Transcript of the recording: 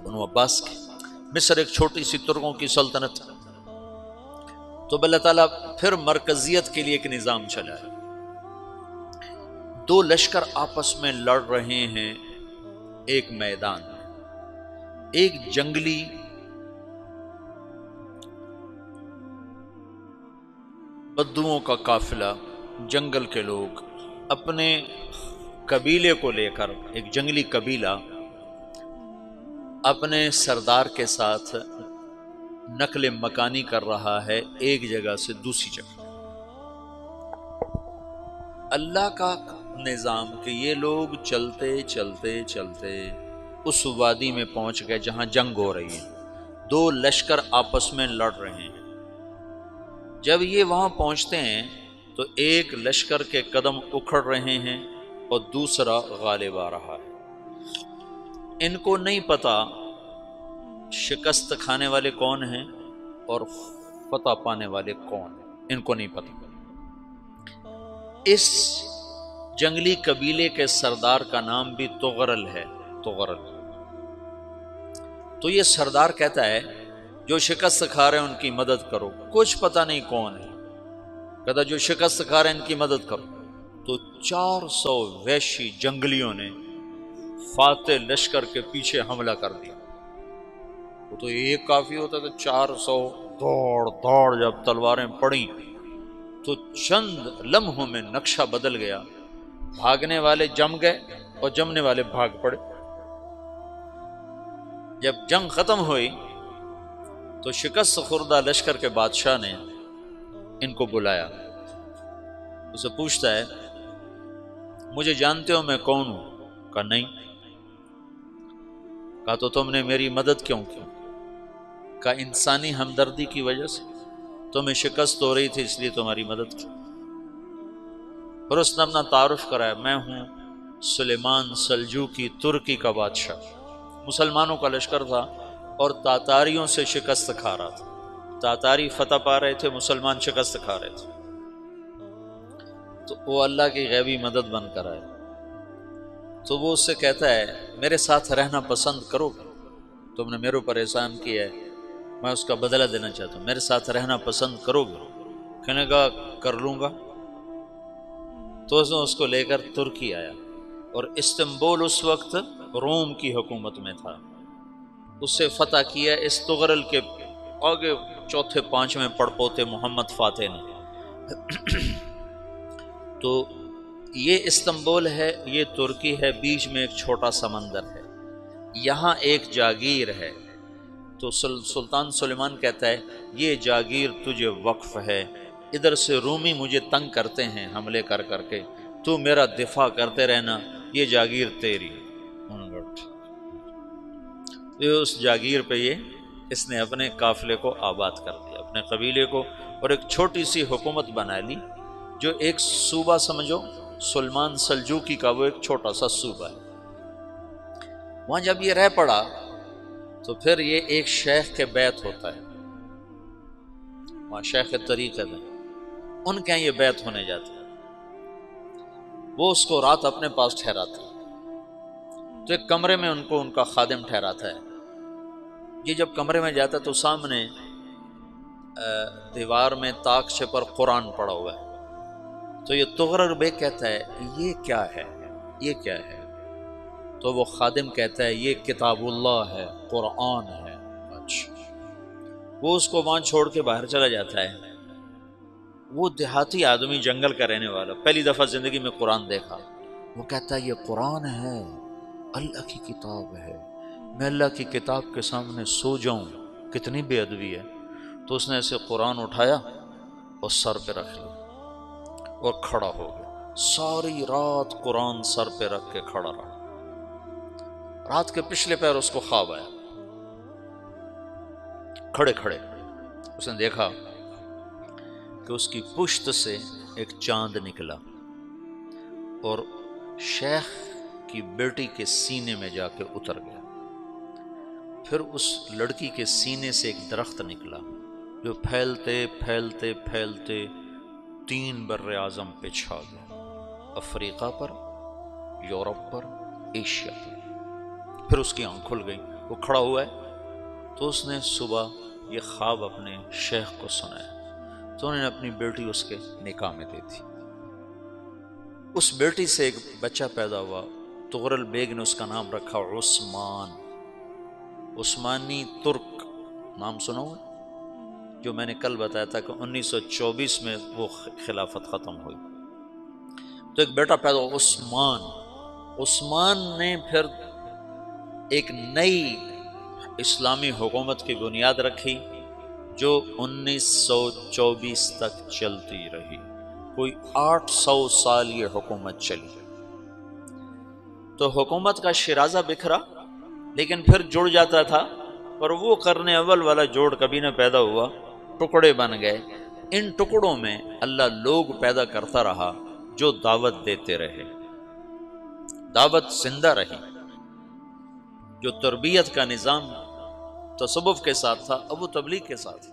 بنو عباس کی۔ مصر ایک چھوٹی سی ترکوں کی سلطنت، تو اللہ تعالیٰ پھر مرکزیت کے لیے ایک نظام چلائے۔ دو لشکر آپس میں لڑ رہے ہیں ایک میدان میں، ایک جنگلی بدوؤں کا قافلہ، جنگل کے لوگ اپنے قبیلے کو لے کر، ایک جنگلی قبیلہ اپنے سردار کے ساتھ نقل مکانی کر رہا ہے ایک جگہ سے دوسری جگہ۔ اللہ کا نظام کہ یہ لوگ چلتے چلتے چلتے اس وادی میں پہنچ گئے جہاں جنگ ہو رہی ہے، دو لشکر آپس میں لڑ رہے ہیں۔ جب یہ وہاں پہنچتے ہیں تو ایک لشکر کے قدم اکھڑ رہے ہیں اور دوسرا غالب آ رہا ہے۔ ان کو نہیں پتا شکست کھانے والے کون ہیں اور فتح پانے والے کون ہیں، ان کو نہیں پتا۔ اس جنگلی قبیلے کے سردار کا نام بھی تغرل ہے، تغرل۔ تو یہ سردار کہتا ہے جو شکست کھا رہے ہیں ان کی مدد کرو، کچھ پتہ نہیں کون ہے، کہتا جو شکست کھا رہے ہیں ان کی مدد کرو۔ تو 400 وحشی جنگلیوں نے فاتح لشکر کے پیچھے حملہ کر دیا۔ وہ تو ایک کافی ہوتا تھا، 400 دوڑ دوڑ جب تلواریں پڑیں تو چند لمحوں میں نقشہ بدل گیا، بھاگنے والے جم گئے اور جمنے والے بھاگ پڑے۔ جب جنگ ختم ہوئی تو شکست خوردہ لشکر کے بادشاہ نے ان کو بلایا، اسے پوچھتا ہے مجھے جانتے ہو میں کون ہوں؟ کہا نہیں۔ کہا تو تم نے میری مدد کیوں کی؟ کہا انسانی ہمدردی کی وجہ سے، تمہیں شکست ہو رہی تھی اس لیے تمہاری مدد کی۔ پھر اس نے اپنا تعارف کرایا، میں ہوں سلیمان سلجوقی، ترکی کا بادشاہ۔ مسلمانوں کا لشکر تھا اور تاتاریوں سے شکست کھا رہا تھا، تاتاری فتح پا رہے تھے، مسلمان شکست کھا رہے تھے۔ تو وہ اللہ کی غیبی مدد بن کر آئے۔ تو وہ اس سے کہتا ہے میرے ساتھ رہنا پسند کرو گے؟ تم نے میرے اوپر احسان کیا ہے، میں اس کا بدلہ دینا چاہتا ہوں، میرے ساتھ رہنا پسند کرو گے؟ کہنے کا کر لوں گا۔ تو اس نے اس کو لے کر ترکی آیا، اور استنبول اس وقت روم کی حکومت میں تھا، اس سے فتح کیا اس تغرل کے آگے چوتھے پانچویں پڑپوتے محمد فاتح نے۔ تو یہ استنبول ہے، یہ ترکی ہے، بیچ میں ایک چھوٹا سمندر ہے، یہاں ایک جاگیر ہے۔ تو سلطان سلیمان کہتا ہے یہ جاگیر تجھے وقف ہے، ادھر سے رومی مجھے تنگ کرتے ہیں حملے کر کر کے، تو میرا دفاع کرتے رہنا، یہ جاگیر تیری۔ اس جاگیر پہ اس نے اپنے قافلے کو آباد کر دیا، اپنے قبیلے کو، اور ایک چھوٹی سی حکومت بنا لی، جو ایک صوبہ سمجھو سلمان سلجوقی کا، وہ ایک چھوٹا سا صوبہ ہے۔ وہاں جب یہ رہ پڑا تو پھر یہ ایک شیخ کے بیت ہوتا ہے، وہاں شیخ طریقت ہے، ان کے یہ بیت ہونے جاتا ہے، وہ اس کو رات اپنے پاس ٹھہراتا ہے۔ تو ایک کمرے میں ان کو ان کا خادم ٹھہراتا ہے۔ یہ جب کمرے میں جاتا ہے تو سامنے دیوار میں طاقچے پر قرآن پڑا ہوا ہے۔ تو یہ تغرل بیگ کہتا ہے یہ کیا ہے، یہ کیا ہے؟ تو وہ خادم کہتا ہے یہ کتاب اللہ ہے، قرآن ہے۔ اچھا، وہ اس کو وہاں چھوڑ کے باہر چلا جاتا ہے۔ وہ دیہاتی آدمی، جنگل کا رہنے والا، پہلی دفعہ زندگی میں قرآن دیکھا، وہ کہتا ہے یہ قرآن ہے، اللہ کی کتاب ہے، میں اللہ کی کتاب کے سامنے سو جاؤں، کتنی بے ادبی ہے۔ تو اس نے ایسے قرآن اٹھایا اور سر پہ رکھ لیا اور کھڑا ہو گیا، ساری رات قرآن سر پہ رکھ کے کھڑا رہا۔ رات کے پچھلے پہر اس کو خواب آیا، کھڑے کھڑے اس نے دیکھا کہ اس کی پشت سے ایک چاند نکلا اور شیخ کی بیٹی کے سینے میں جا کے اتر گیا۔ پھر اس لڑکی کے سینے سے ایک درخت نکلا جو پھیلتے پھیلتے پھیلتے 3 بر اعظم پہ چھا گیا، افریقہ پر، یورپ پر، ایشیا پر۔ پھر اس کی آنکھ کھل گئی، وہ کھڑا ہوا ہے تو اس نے صبح یہ خواب اپنے شیخ کو سنایا، تو انہوں نے اپنی بیٹی اس کے نکاح میں دے دی۔ اس بیٹی سے ایک بچہ پیدا ہوا، تغرل بیگ نے اس کا نام رکھا عثمان، عثمانی ترک نام سنا ہوا، جو میں نے کل بتایا تھا کہ 1924 میں وہ خلافت ختم ہوئی، تو ایک بیٹا پیدا ہوا عثمان۔ عثمان نے پھر ایک نئی اسلامی حکومت کی بنیاد رکھی جو 1924 تک چلتی رہی، کوئی 800 سال یہ حکومت چلی۔ تو حکومت کا شیرازہ بکھرا لیکن پھر جڑ جاتا تھا، پر وہ قرن اول والا جوڑ کبھی نہ پیدا ہوا، ٹکڑے بن گئے۔ ان ٹکڑوں میں اللہ لوگ پیدا کرتا رہا جو دعوت دیتے رہے، دعوت زندہ رہی۔ جو تربیت کا نظام تصوف کے ساتھ تھا اب وہ تبلیغ کے ساتھ،